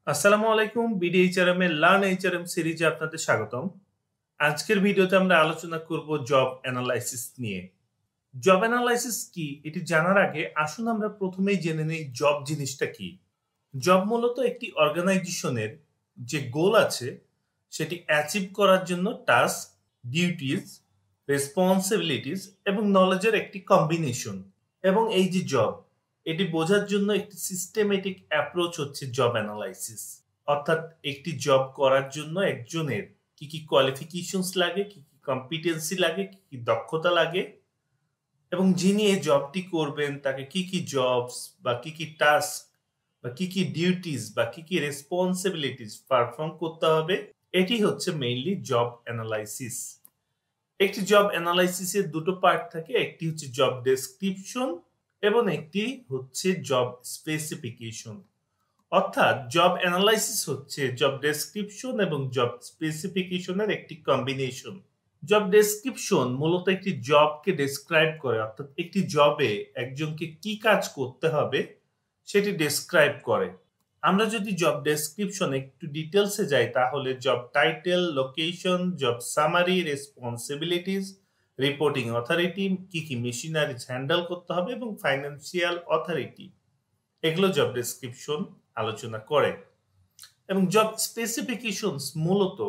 আসসালামু আলাইকুম। বিডিএইচআরএম এর লার্ন এইচআরএম সিরিজে আপনাদের স্বাগতম। আজকের ভিডিওতে আমরা আলোচনা করব জব অ্যানালাইসিস নিয়ে। জব অ্যানালাইসিস কি এটি জানার আগে আসুন আমরা প্রথমেই জেনে নেই জব জিনিসটা কি। জব মূলত একটি অর্গানাইজেশনের যে গোল আছে সেটি অ্যাচিভ করার জন্য টাস্ক, ডিউটিজ, রেসপন্সিবিলিটিস এবং নলেজের একটি কম্বিনেশন। এবং এই যে জব, এটি বোঝার জন্য একটি সিস্টেমেটিক অ্যাপ্রোচ হচ্ছে জব অ্যানালাইসিস। অর্থাৎ একটি জব করার জন্য একজনের কি কি কোয়ালিফিকেশনস লাগে, কি কি কম্পিটেন্সি লাগে, কি কি দক্ষতা লাগে এবং যিনি এই জবটি করবেন তাকে কি কি জবস বা কি কি টাস্ক বা কি কি ডিউটিস বা কি কি রেসপন্সিবিলিটিস পারফর্ম করতে হবে, এটি হচ্ছে মেইনলি জব অ্যানালাইসিস। একটি জব অ্যানালাইসিসের দুটো পার্ট থাকে, একটি হচ্ছে জব ডেসক্রিপশন এবং একটি হচ্ছে জব স্পেসিফিকেশন। অর্থাৎ জব অ্যানালাইসিস হচ্ছে জব ডেসক্রিপশন এবং জব স্পেসিফিকেশনের একটি কম্বিনেশন। জব ডেসক্রিপশন মূলত একটি জবকে ডেসক্রাইব করে, অর্থাৎ একটি জবে একজনকে কি কাজ করতে হবে সেটি ডেসক্রাইব করে। আমরা যদি জব ডেসক্রিপশন একটু ডিটেলসে যাই তাহলে job title, location, job summary, responsibilities, reporting authority, কি কি মেশিনারিজ হ্যান্ডেল করতে হবে এবং ফাইন্যান্সিয়াল অথরিটি, এগুলো জব ডেসক্রিপশন আলোচনা করে। এবং জব স্পেসিফিকেশনস মূলত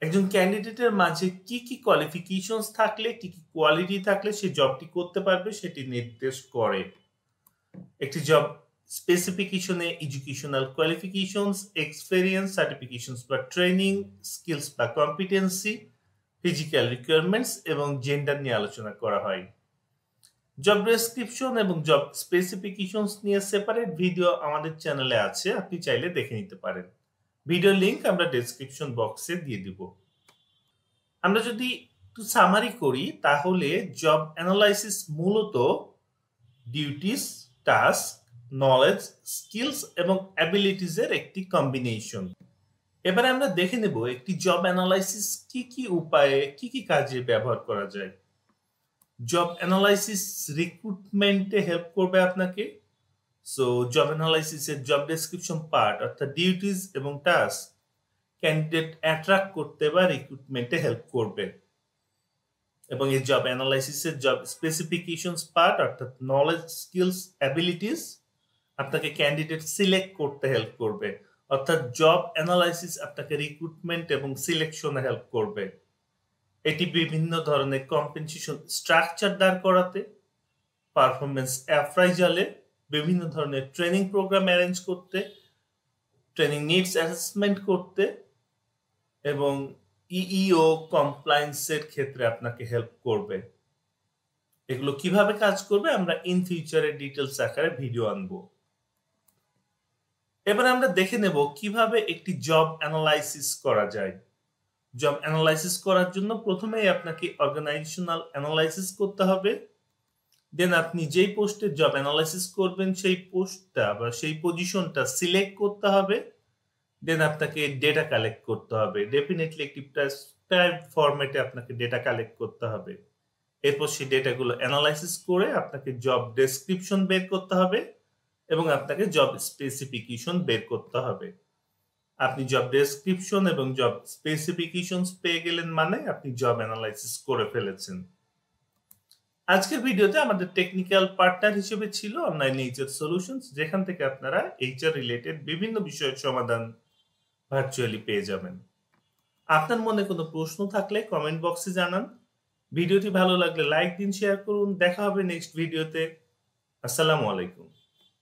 একজন ক্যান্ডিডেটের মাঝে কি কি কোয়ালিফিকেশনস থাকলে, কি কি কোয়ালিটি থাকলে সে জবটি করতে পারবে সেটি নির্দেশ করে। একটি job স্পেসিফিকেশনে educational qualifications, experience, certifications বা ট্রেনিং, স্কিলস বা কম্পিটেন্সি, ফিজিক্যাল রিকোয়ারমেন্টস এবং জেন্ডার নিয়ে আলোচনা করা হয়। জব ডেসক্রিপশন এবং জব স্পেসিফিকেশনস নিয়ে সেপারেট ভিডিও আমাদের চ্যানেলে আছে, আপনি চাইলে দেখে নিতে পারেন। ভিডিও লিংক আমরা ডেসক্রিপশন বক্সে দিয়ে দিব। আমরা যদি একটু সামারি করি তাহলে জব অ্যানালাইসিস মূলত ডিউটিস, টাস্ক, নলেজ, স্কিলস এবং অ্যাবিলিটিজের একটি কম্বিনেশন। এবারে আমরা দেখে নেব একটি জব অ্যানালাইসিস কি কি উপায়ে, কি কি কাজে ব্যবহার করা যায়। জব অ্যানালাইসিস রিক্রুটমেন্টে হেল্প করবে আপনাকে। সো জব অ্যানালাইসিসের জব ডেসক্রিপশন পার্ট অর্থাৎ ডিউটিস এবং টাস্ক ক্যান্ডিডেট অ্যাট্রাক্ট করতে বা রিক্রুটমেন্টে হেল্প করবে। এবং এই জব অ্যানালাইসিসের জব স্পেসিফিকেশনস পার্ট অর্থাৎ নলেজ, স্কিলস, অ্যাবিলিটিস আপনাকে ক্যান্ডিডেট সিলেক্ট করতে হেল্প করবে। অর্থাৎ জব অ্যানালাইসিস আপনাকে রিক্রুটমেন্ট এবং সিলেকশনে হেল্প করবে। এটি বিভিন্ন ধরনের কম্পেনসেশন স্ট্রাকচার দাঁড় করাতে, পারফরমেন্স অ্যাপ্রাইজালে, বিভিন্ন ধরনের ট্রেনিং প্রোগ্রাম অ্যারেঞ্জ করতে, ট্রেনিং নিডস অ্যাসেসমেন্ট করতে এবং ইইও কমপ্লায়েন্সের ক্ষেত্রে আপনাকে হেল্প করবে। এগুলো কিভাবে কাজ করবে আমরা ইন ফিউচারে ডিটেলস আকারে ভিডিও আনবো। এবার আমরা দেখে নেব কিভাবে একটি জব অ্যানালাইসিস করা যায়। জব অ্যানালাইসিস করার জন্য প্রথমেই আপনাকে অর্গানাইজেশনাল অ্যানালাইসিস করতে হবে। দেন আপনি যেই পোস্টে জব অ্যানালাইসিস করবেন সেই পোস্টটা বা সেই পজিশনটা সিলেক্ট করতে হবে। দেন আপনাকে ডেটা কালেক্ট করতে হবে। ডেফিনেটলি একটি প্রেসক্রাইব ফরম্যাটে আপনাকে ডেটা কালেক্ট করতে হবে। এরপর সেই ডেটাগুলো অ্যানালাইসিস করে আপনাকে জব ডেসক্রিপশন বের করতে হবে এবং আপনাকে জব স্পেসিফিকেশন বের করতে হবে। আপনি জব ডেসক্রিপশন এবং জব স্পেসিফিকেশনস পেয়ে গেলেন মানে আপনি জব অ্যানালাইসিস করে ফেলেছেন। আজকের ভিডিওতে আমাদের টেকনিক্যাল পার্টনার হিসেবে ছিল অনলাইন এইচআর সলিউশনস, যেখান থেকে আপনারা এইচআর রিলেটেড বিভিন্ন বিষয়ের সমাধান ভার্চুয়ালি পেয়ে যাবেন। আপনার মনে কোনো প্রশ্ন থাকলে কমেন্ট বক্সে জানান। ভিডিওটি ভালো লাগলে লাইক দিন, শেয়ার করুন। দেখা হবে নেক্সট ভিডিওতে। আসসালামু আলাইকুম।